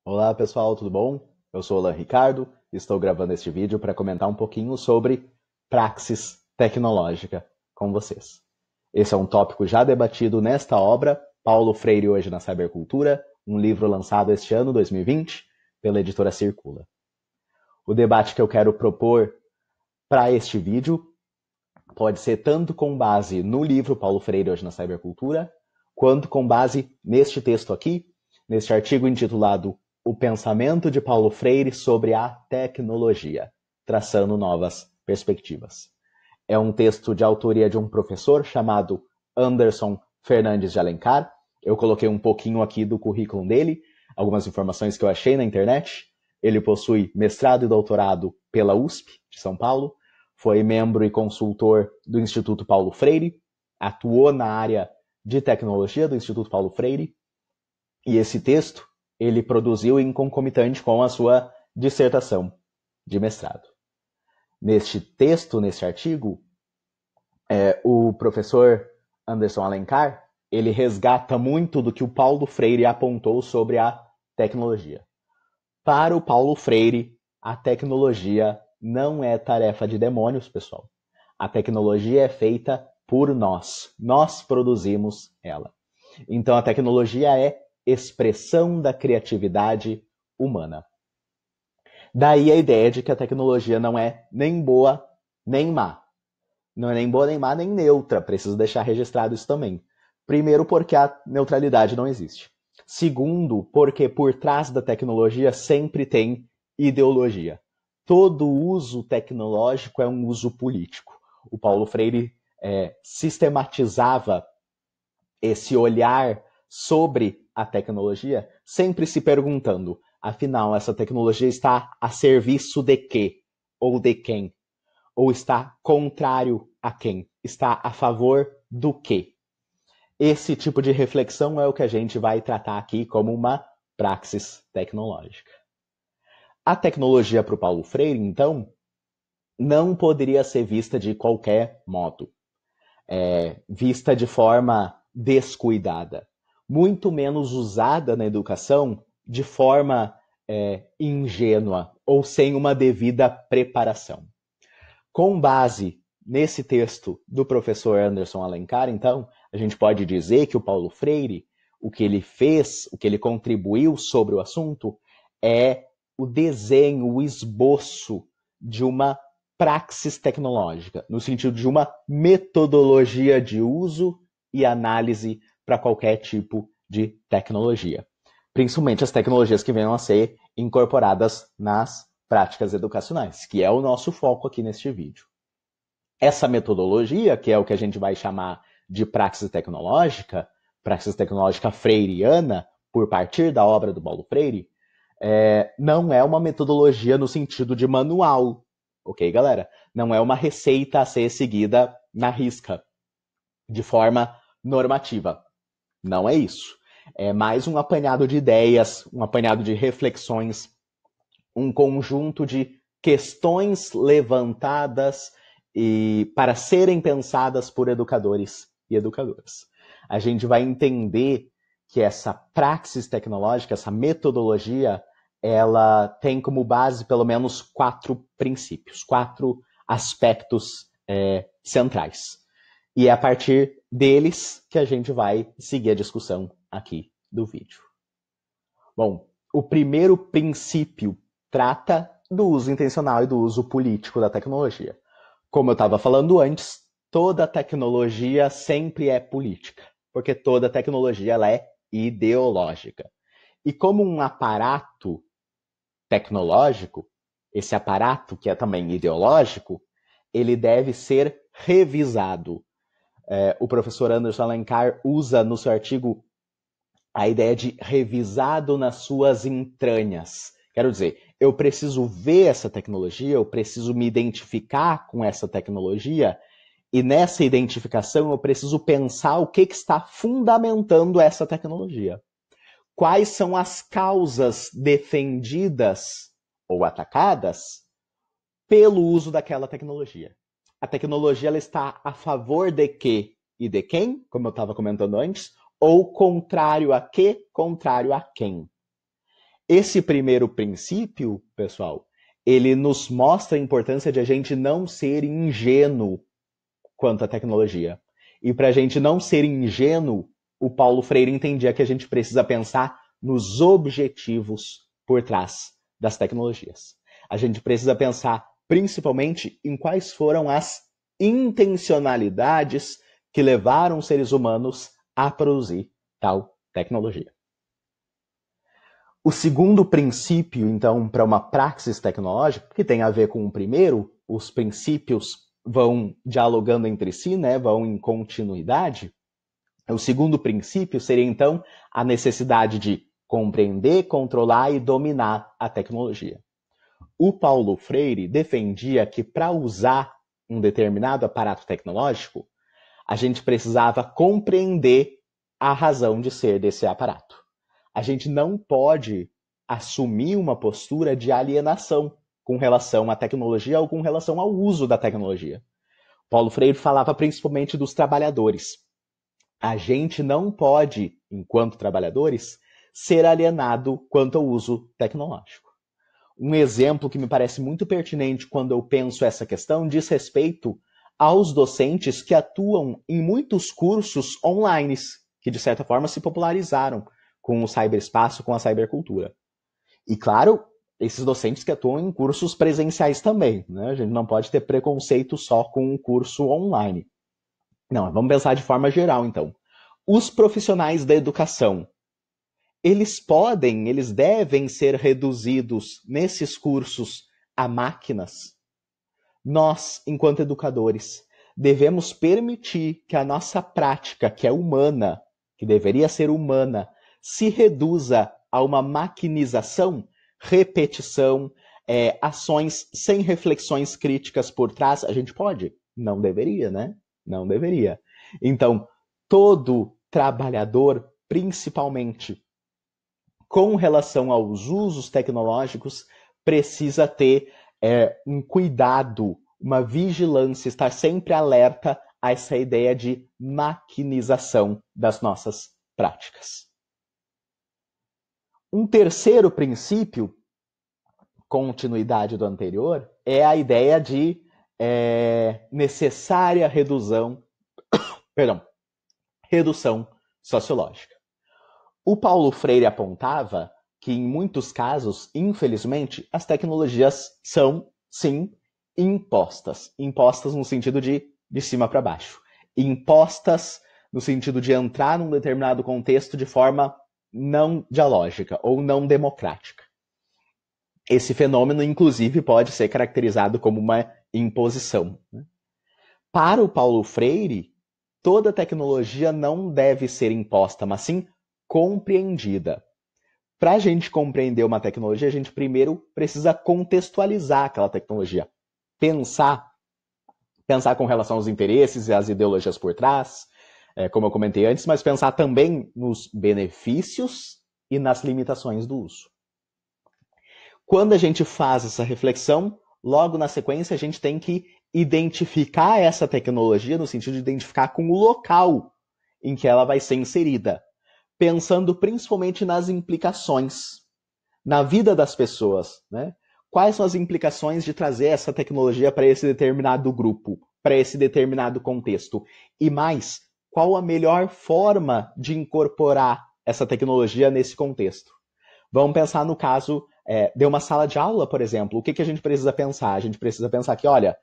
Olá pessoal, tudo bom? Eu sou o Alan Ricardo e estou gravando este vídeo para comentar um pouquinho sobre praxis tecnológica com vocês. Esse é um tópico já debatido nesta obra, Paulo Freire Hoje na Cybercultura, um livro lançado este ano, 2020, pela editora Circula. O debate que eu quero propor para este vídeo pode ser tanto com base no livro Paulo Freire Hoje na Cybercultura, quanto com base neste texto aqui, neste artigo intitulado O Pensamento de Paulo Freire sobre a Tecnologia, traçando novas perspectivas. É um texto de autoria de um professor chamado Anderson Fernandes de Alencar. Eu coloquei um pouquinho aqui do currículo dele, algumas informações que eu achei na internet. Ele possui mestrado e doutorado pela USP de São Paulo, foi membro e consultor do Instituto Paulo Freire, atuou na área de tecnologia do Instituto Paulo Freire, e esse texto ele produziu em concomitante com a sua dissertação de mestrado. Neste texto, neste artigo, o professor Anderson Alencar, ele resgata muito do que o Paulo Freire apontou sobre a tecnologia. Para o Paulo Freire, a tecnologia não é tarefa de demônios, pessoal. A tecnologia é feita por nós. Nós produzimos ela. Então, a tecnologia é expressão da criatividade humana. Daí a ideia de que a tecnologia não é nem boa, nem má. Não é nem boa, nem má, nem neutra. Preciso deixar registrado isso também. Primeiro, porque a neutralidade não existe. Segundo, porque por trás da tecnologia sempre tem ideologia. Todo uso tecnológico é um uso político. O Paulo Freire sistematizava esse olhar sobre a tecnologia, sempre se perguntando, afinal, essa tecnologia está a serviço de quê? Ou de quem? Ou está contrário a quem? Está a favor do quê? Esse tipo de reflexão é o que a gente vai tratar aqui como uma praxis tecnológica. A tecnologia para o Paulo Freire, então, não poderia ser vista de qualquer modo. Vista de forma descuidada. Muito menos usada na educação de forma ingênua ou sem uma devida preparação. Com base nesse texto do professor Anderson Alencar, então, a gente pode dizer que o Paulo Freire, o que ele fez, o que ele contribuiu sobre o assunto, é o desenho, o esboço de uma praxis tecnológica, no sentido de uma metodologia de uso e análise para qualquer tipo de tecnologia. Principalmente as tecnologias que venham a ser incorporadas nas práticas educacionais, que é o nosso foco aqui neste vídeo. Essa metodologia, que é o que a gente vai chamar de praxis tecnológica freiriana, por partir da obra do Paulo Freire, não é uma metodologia no sentido de manual, ok, galera? Não é uma receita a ser seguida na risca, de forma normativa. Não é isso. É mais um apanhado de ideias, um apanhado de reflexões, um conjunto de questões levantadas e para serem pensadas por educadores e educadoras. A gente vai entender que essa praxis tecnológica, essa metodologia, ela tem como base pelo menos 4 princípios, 4 aspectos centrais. E é a partir deles que a gente vai seguir a discussão aqui do vídeo. Bom, o primeiro princípio trata do uso intencional e do uso político da tecnologia. Como eu estava falando antes, toda tecnologia sempre é política, porque toda tecnologia ela é ideológica. E como um aparato tecnológico, esse aparato que é também ideológico, ele deve ser revisado. O professor Anderson Alencar usa no seu artigo a ideia de revisado nas suas entranhas. Quero dizer, eu preciso ver essa tecnologia, eu preciso me identificar com essa tecnologia, e nessa identificação eu preciso pensar o que está fundamentando essa tecnologia. Quais são as causas defendidas ou atacadas pelo uso daquela tecnologia. A tecnologia ela está a favor de quê e de quem, como eu estava comentando antes, ou contrário a quê, contrário a quem. Esse primeiro princípio, pessoal, ele nos mostra a importância de a gente não ser ingênuo quanto à tecnologia. E para a gente não ser ingênuo, o Paulo Freire entendia que a gente precisa pensar nos objetivos por trás das tecnologias. A gente precisa pensar principalmente em quais foram as intencionalidades que levaram os seres humanos a produzir tal tecnologia. O segundo princípio, então, para uma praxis tecnológica, que tem a ver com o primeiro, os princípios vão dialogando entre si, né, vão em continuidade. O segundo princípio seria, então, a necessidade de compreender, controlar e dominar a tecnologia. O Paulo Freire defendia que para usar um determinado aparato tecnológico, a gente precisava compreender a razão de ser desse aparato. A gente não pode assumir uma postura de alienação com relação à tecnologia ou com relação ao uso da tecnologia. Paulo Freire falava principalmente dos trabalhadores. A gente não pode, enquanto trabalhadores, ser alienado quanto ao uso tecnológico. Um exemplo que me parece muito pertinente quando eu penso essa questão diz respeito aos docentes que atuam em muitos cursos online, que de certa forma se popularizaram com o cyberespaço, com a cybercultura. E claro, esses docentes que atuam em cursos presenciais também, né? A gente não pode ter preconceito só com um curso online. Não, vamos pensar de forma geral, então. Os profissionais da educação, eles devem ser reduzidos nesses cursos a máquinas. Nós, enquanto educadores, devemos permitir que a nossa prática, que é humana, que deveria ser humana, se reduza a uma maquinização, repetição, ações sem reflexões críticas por trás. A gente pode? Não deveria, né? Não deveria. Então, todo trabalhador, principalmente com relação aos usos tecnológicos, precisa ter um cuidado, uma vigilância, estar sempre alerta a essa ideia de maquinização das nossas práticas. Um terceiro princípio, continuidade do anterior, é a ideia de necessária redução sociológica. O Paulo Freire apontava que, em muitos casos, infelizmente, as tecnologias são, sim, impostas. Impostas no sentido de cima para baixo. Impostas no sentido de entrar num determinado contexto de forma não dialógica ou não democrática. Esse fenômeno, inclusive, pode ser caracterizado como uma imposição. Para o Paulo Freire, toda tecnologia não deve ser imposta, mas sim compreendida. Para a gente compreender uma tecnologia, a gente primeiro precisa contextualizar aquela tecnologia. Pensar com relação aos interesses e às ideologias por trás, como eu comentei antes, mas pensar também nos benefícios e nas limitações do uso. Quando a gente faz essa reflexão, logo na sequência a gente tem que identificar essa tecnologia no sentido de identificar com o local em que ela vai ser inserida, pensando principalmente nas implicações na vida das pessoas, né? Quais são as implicações de trazer essa tecnologia para esse determinado grupo, para esse determinado contexto? E mais, qual a melhor forma de incorporar essa tecnologia nesse contexto? Vamos pensar no caso de uma sala de aula, por exemplo. O que a gente precisa pensar? A gente precisa pensar que, olha,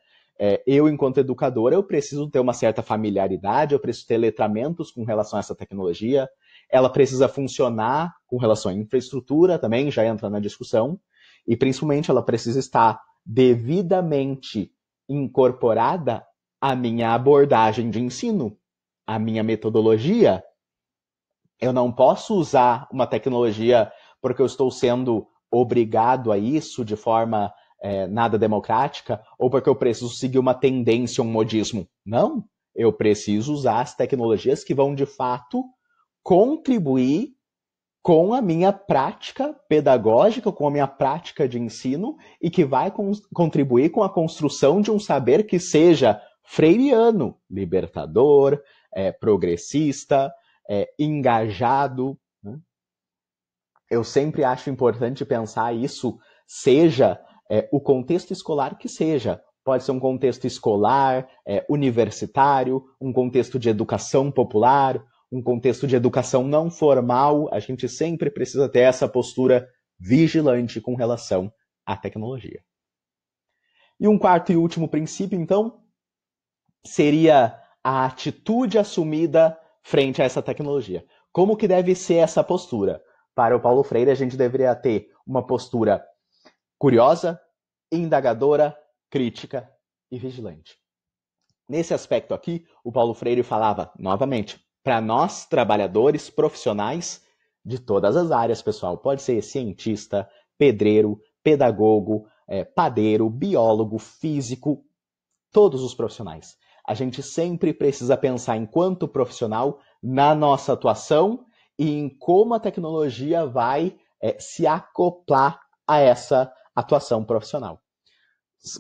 eu, enquanto educadora, eu preciso ter uma certa familiaridade, eu preciso ter letramentos com relação a essa tecnologia, ela precisa funcionar com relação à infraestrutura também, já entra na discussão, e principalmente ela precisa estar devidamente incorporada à minha abordagem de ensino, à minha metodologia. Eu não posso usar uma tecnologia porque eu estou sendo obrigado a isso de forma nada democrática, ou porque eu preciso seguir uma tendência, um modismo. Não, eu preciso usar as tecnologias que vão, de fato, contribuir com a minha prática pedagógica, com a minha prática de ensino, e que vai contribuir com a construção de um saber que seja freiriano, libertador, progressista, engajado. Né? eu sempre acho importante pensar isso, seja o contexto escolar que seja. Pode ser um contexto escolar, universitário, um contexto de educação popular, um contexto de educação não formal. A gente sempre precisa ter essa postura vigilante com relação à tecnologia. E um quarto e último princípio, então, seria a atitude assumida frente a essa tecnologia. Como que deve ser essa postura? Para o Paulo Freire, a gente deveria ter uma postura curiosa, indagadora, crítica e vigilante. Nesse aspecto aqui, o Paulo Freire falava, novamente, para nós, trabalhadores profissionais de todas as áreas, pessoal. Pode ser cientista, pedreiro, pedagogo, padeiro, biólogo, físico, todos os profissionais. A gente sempre precisa pensar, enquanto profissional, na nossa atuação e em como a tecnologia vai se acoplar a essa atuação profissional.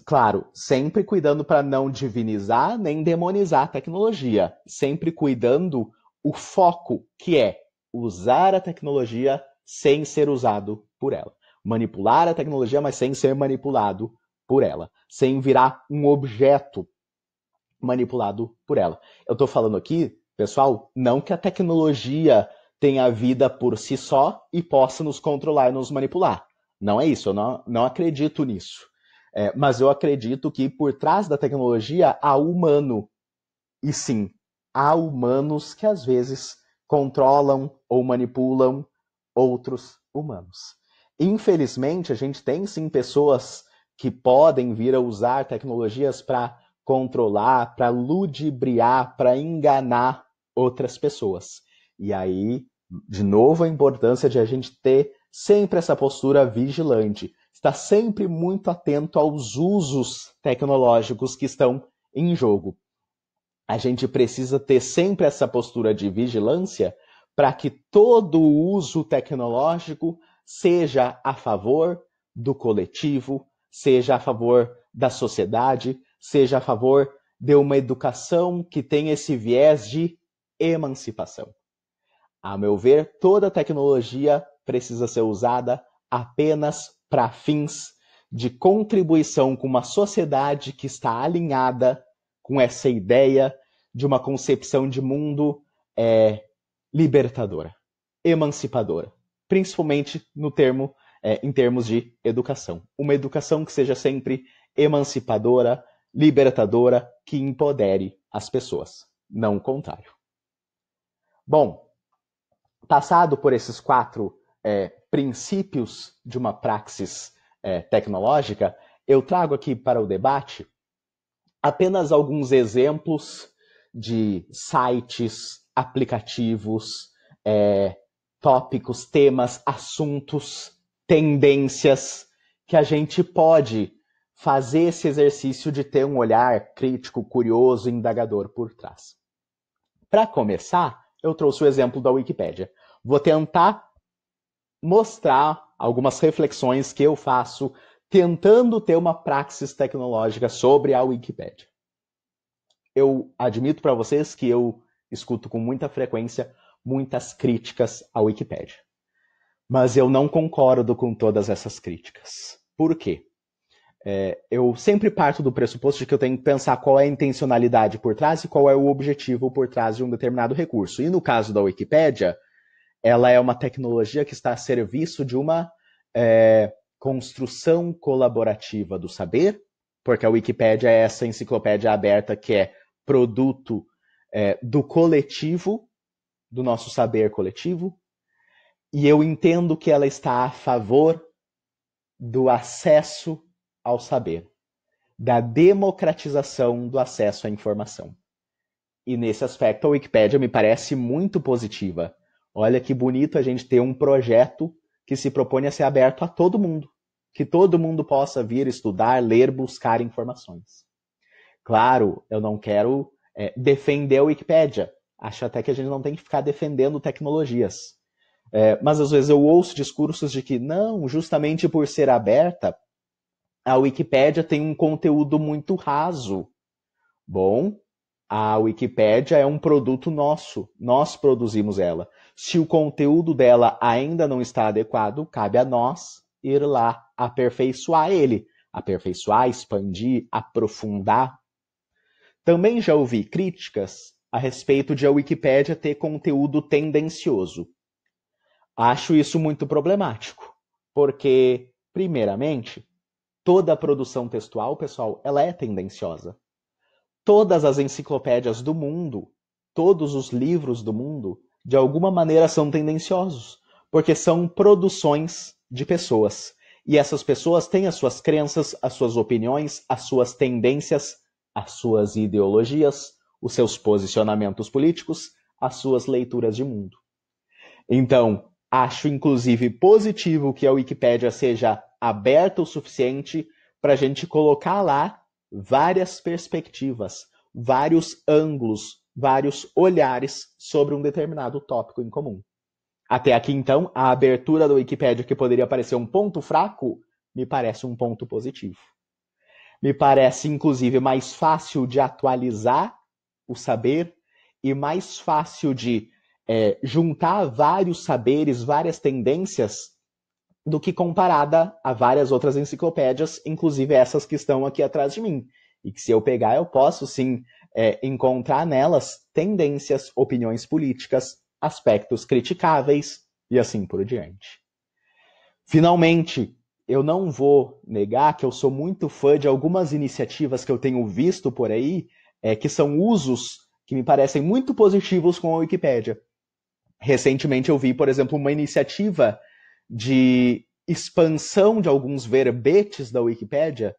Claro, sempre cuidando para não divinizar nem demonizar a tecnologia. Sempre cuidando o foco, que é usar a tecnologia sem ser usado por ela. Manipular a tecnologia, mas sem ser manipulado por ela. Sem virar um objeto manipulado por ela. Eu estou falando aqui, pessoal, não que a tecnologia tenha vida por si só e possa nos controlar e nos manipular. Não é isso, eu não acredito nisso. Mas eu acredito que por trás da tecnologia há humano. E sim, há humanos que às vezes controlam ou manipulam outros humanos. Infelizmente, a gente tem sim pessoas que podem vir a usar tecnologias para controlar, para ludibriar, para enganar outras pessoas. E aí, de novo, a importância de a gente ter sempre essa postura vigilante, estar sempre muito atento aos usos tecnológicos que estão em jogo. A gente precisa ter sempre essa postura de vigilância para que todo o uso tecnológico seja a favor do coletivo, seja a favor da sociedade, seja a favor de uma educação que tenha esse viés de emancipação. A meu ver, toda tecnologia precisa ser usada apenas para fins de contribuição com uma sociedade que está alinhada com essa ideia de uma concepção de mundo libertadora, emancipadora, principalmente em termos de educação. Uma educação que seja sempre emancipadora, libertadora, que empodere as pessoas, não o contrário. Bom, passado por esses 4 princípios de uma praxis tecnológica, eu trago aqui para o debate apenas alguns exemplos de sites, aplicativos, tópicos, temas, assuntos, tendências que a gente pode fazer esse exercício de ter um olhar crítico, curioso, indagador por trás. Para começar, eu trouxe o exemplo da Wikipédia. Vou tentar mostrar algumas reflexões que eu faço tentando ter uma praxis tecnológica sobre a Wikipédia. Eu admito para vocês que eu escuto com muita frequência muitas críticas à Wikipédia. Mas eu não concordo com todas essas críticas. Por quê? Eu sempre parto do pressuposto de que eu tenho que pensar qual é a intencionalidade por trás e qual é o objetivo por trás de um determinado recurso. E no caso da Wikipédia, ela é uma tecnologia que está a serviço de uma construção colaborativa do saber, porque a Wikipédia é essa enciclopédia aberta que é produto do coletivo, do nosso saber coletivo, e eu entendo que ela está a favor do acesso ao saber, da democratização do acesso à informação. E nesse aspecto a Wikipédia me parece muito positiva. Olha que bonito a gente ter um projeto que se propõe a ser aberto a todo mundo, que todo mundo possa vir estudar, ler, buscar informações. Claro, eu não quero defender a Wikipédia. Acho até que a gente não tem que ficar defendendo tecnologias. Mas às vezes eu ouço discursos de que não, justamente por ser aberta, a Wikipédia tem um conteúdo muito raso. Bom, A Wikipédia é um produto nosso, nós produzimos ela. Se o conteúdo dela ainda não está adequado, cabe a nós ir lá aperfeiçoar ele. Aperfeiçoar, expandir, aprofundar. Também já ouvi críticas a respeito de a Wikipédia ter conteúdo tendencioso. Acho isso muito problemático, porque, primeiramente, toda a produção textual, pessoal, ela é tendenciosa. Todas as enciclopédias do mundo, todos os livros do mundo, de alguma maneira são tendenciosos, porque são produções de pessoas. E essas pessoas têm as suas crenças, as suas opiniões, as suas tendências, as suas ideologias, os seus posicionamentos políticos, as suas leituras de mundo. Então, acho inclusive positivo que a Wikipédia seja aberta o suficiente para a gente colocar lá várias perspectivas, vários ângulos, vários olhares sobre um determinado tópico em comum. Até aqui, então, a abertura da Wikipédia, que poderia parecer um ponto fraco, me parece um ponto positivo. Me parece, inclusive, mais fácil de atualizar o saber e mais fácil de juntar vários saberes, várias tendências, do que comparada a várias outras enciclopédias, inclusive essas que estão aqui atrás de mim. E que se eu pegar, eu posso sim encontrar nelas tendências, opiniões políticas, aspectos criticáveis e assim por diante. Finalmente, eu não vou negar que eu sou muito fã de algumas iniciativas que eu tenho visto por aí, que são usos que me parecem muito positivos com a Wikipédia. Recentemente eu vi, por exemplo, uma iniciativa de expansão de alguns verbetes da Wikipédia,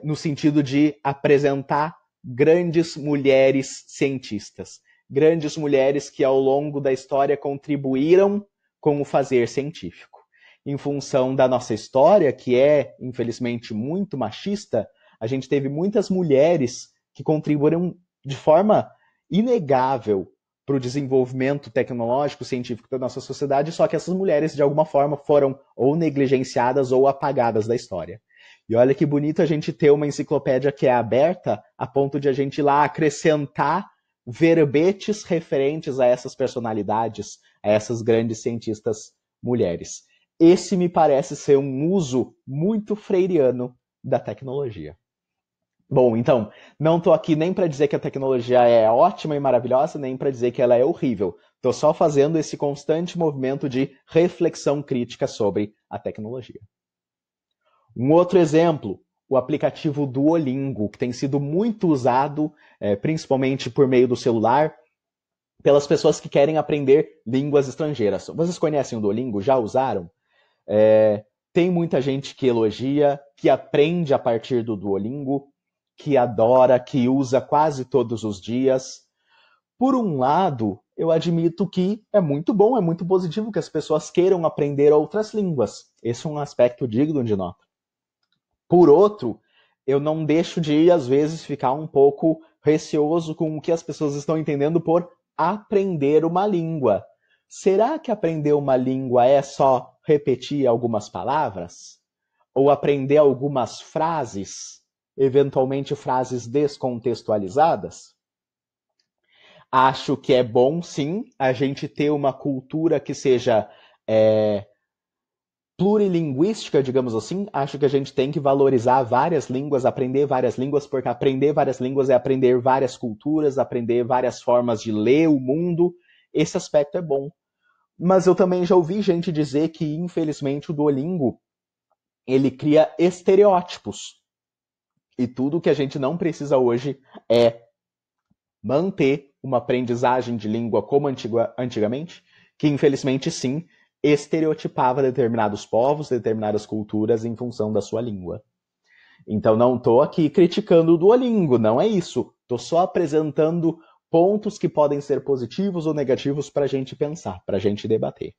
no sentido de apresentar grandes mulheres cientistas, grandes mulheres que ao longo da história contribuíram com o fazer científico. Em função da nossa história, que é, infelizmente, muito machista, a gente teve muitas mulheres que contribuíram de forma inegável para o desenvolvimento tecnológico, científico da nossa sociedade, só que essas mulheres, de alguma forma, foram ou negligenciadas ou apagadas da história. E olha que bonito a gente ter uma enciclopédia que é aberta a ponto de a gente ir lá acrescentar verbetes referentes a essas personalidades, a essas grandes cientistas mulheres. Esse me parece ser um uso muito freiriano da tecnologia. Bom, então, não estou aqui nem para dizer que a tecnologia é ótima e maravilhosa, nem para dizer que ela é horrível. Estou só fazendo esse constante movimento de reflexão crítica sobre a tecnologia. Um outro exemplo, o aplicativo Duolingo, que tem sido muito usado, principalmente por meio do celular, pelas pessoas que querem aprender línguas estrangeiras. Vocês conhecem o Duolingo? Já usaram? Tem muita gente que elogia, que aprende a partir do Duolingo, que adora, que usa quase todos os dias. Por um lado, eu admito que é muito bom, é muito positivo que as pessoas queiram aprender outras línguas. Esse é um aspecto digno de nota. Por outro, eu não deixo de, às vezes, ficar um pouco receoso com o que as pessoas estão entendendo por aprender uma língua. Será que aprender uma língua é só repetir algumas palavras? Ou aprender algumas frases? Eventualmente frases descontextualizadas? Acho que é bom, sim, a gente ter uma cultura que seja plurilinguística, digamos assim. Acho que a gente tem que valorizar várias línguas, aprender várias línguas, porque aprender várias línguas é aprender várias culturas, aprender várias formas de ler o mundo. Esse aspecto é bom. Mas eu também já ouvi gente dizer que, infelizmente, o Duolingo ele cria estereótipos. E tudo que a gente não precisa hoje é manter uma aprendizagem de língua como antigamente, que infelizmente sim, estereotipava determinados povos, determinadas culturas em função da sua língua. Então não estou aqui criticando o Duolingo, não é isso. Estou só apresentando pontos que podem ser positivos ou negativos para a gente pensar, para a gente debater.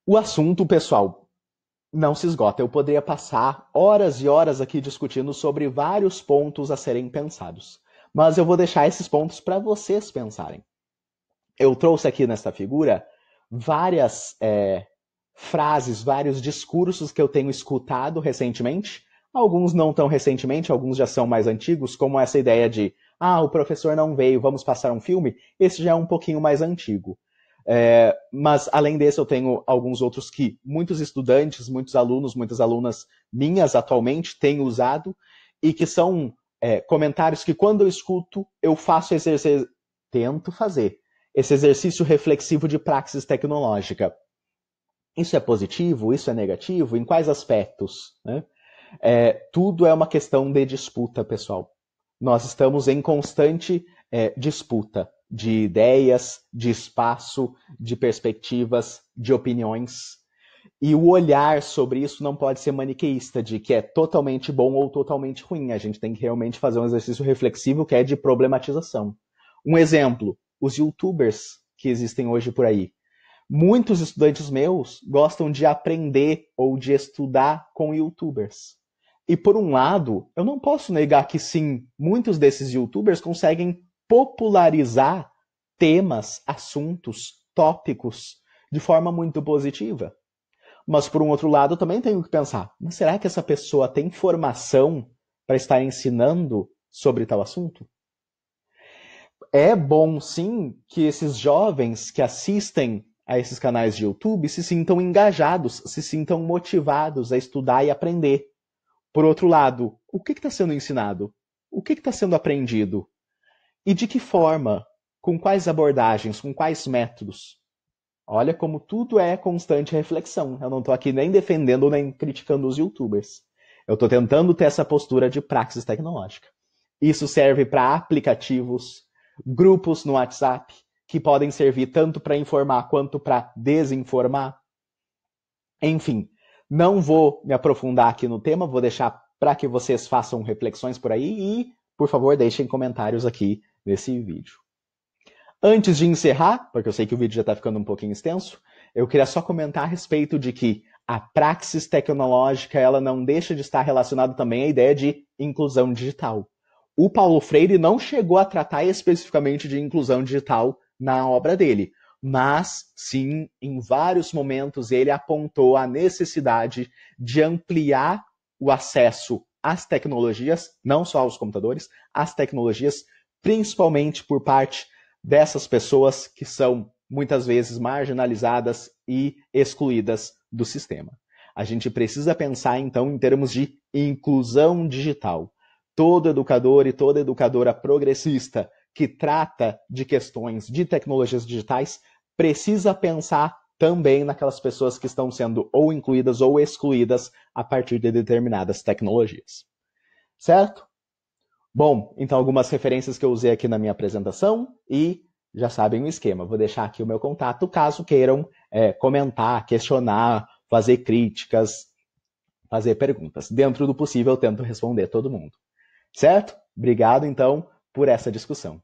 O assunto, pessoal, não se esgota. Eu poderia passar horas e horas aqui discutindo sobre vários pontos a serem pensados. Mas eu vou deixar esses pontos para vocês pensarem. Eu trouxe aqui nesta figura várias frases, vários discursos que eu tenho escutado recentemente Alguns não tão recentemente, alguns já são mais antigos, como essa ideia de o professor não veio, vamos passar um filme. Esse já é um pouquinho mais antigo. Mas, além desse, eu tenho alguns outros que muitos estudantes, muitos alunos, muitas alunas minhas atualmente têm usado e que são comentários que, quando eu escuto, eu faço tento fazer esse exercício reflexivo de praxis tecnológica. Isso é positivo? Isso é negativo? Em quais aspectos? Né? Tudo é uma questão de disputa, pessoal. Nós estamos em constante disputa de ideias, de espaço, de perspectivas, de opiniões. E o olhar sobre isso não pode ser maniqueísta, de que é totalmente bom ou totalmente ruim. A gente tem que realmente fazer um exercício reflexivo que é de problematização. Um exemplo, os youtubers que existem hoje por aí. Muitos estudantes meus gostam de aprender ou de estudar com youtubers. E por um lado, eu não posso negar que sim, muitos desses youtubers conseguem popularizar temas, assuntos, tópicos de forma muito positiva. Mas por um outro lado, eu também tenho que pensar, mas será que essa pessoa tem formação para estar ensinando sobre tal assunto? É bom sim que esses jovens que assistem a esses canais de YouTube se sintam engajados, se sintam motivados a estudar e aprender. Por outro lado, o que está sendo ensinado? O que está sendo aprendido? E de que forma? Com quais abordagens? Com quais métodos? Olha como tudo é constante reflexão. Eu não estou aqui nem defendendo nem criticando os youtubers. Eu estou tentando ter essa postura de praxis tecnológica. Isso serve para aplicativos, grupos no WhatsApp, que podem servir tanto para informar quanto para desinformar. Enfim, não vou me aprofundar aqui no tema, vou deixar para que vocês façam reflexões por aí e, por favor, deixem comentários aqui nesse vídeo. Antes de encerrar, porque eu sei que o vídeo já está ficando um pouquinho extenso, eu queria só comentar a respeito de que a praxis tecnológica ela não deixa de estar relacionada também à ideia de inclusão digital. O Paulo Freire não chegou a tratar especificamente de inclusão digital na obra dele, mas sim, em vários momentos ele apontou a necessidade de ampliar o acesso às tecnologias, não só aos computadores, às tecnologias, principalmente por parte dessas pessoas que são muitas vezes marginalizadas e excluídas do sistema. A gente precisa pensar, então, em termos de inclusão digital. Todo educador e toda educadora progressista que trata de questões de tecnologias digitais precisa pensar também naquelas pessoas que estão sendo ou incluídas ou excluídas a partir de determinadas tecnologias. Certo? Bom, então algumas referências que eu usei aqui na minha apresentação e já sabem o esquema. Vou deixar aqui o meu contato caso queiram comentar, questionar, fazer críticas, fazer perguntas. Dentro do possível, eu tento responder todo mundo. Certo? Obrigado, então, por essa discussão.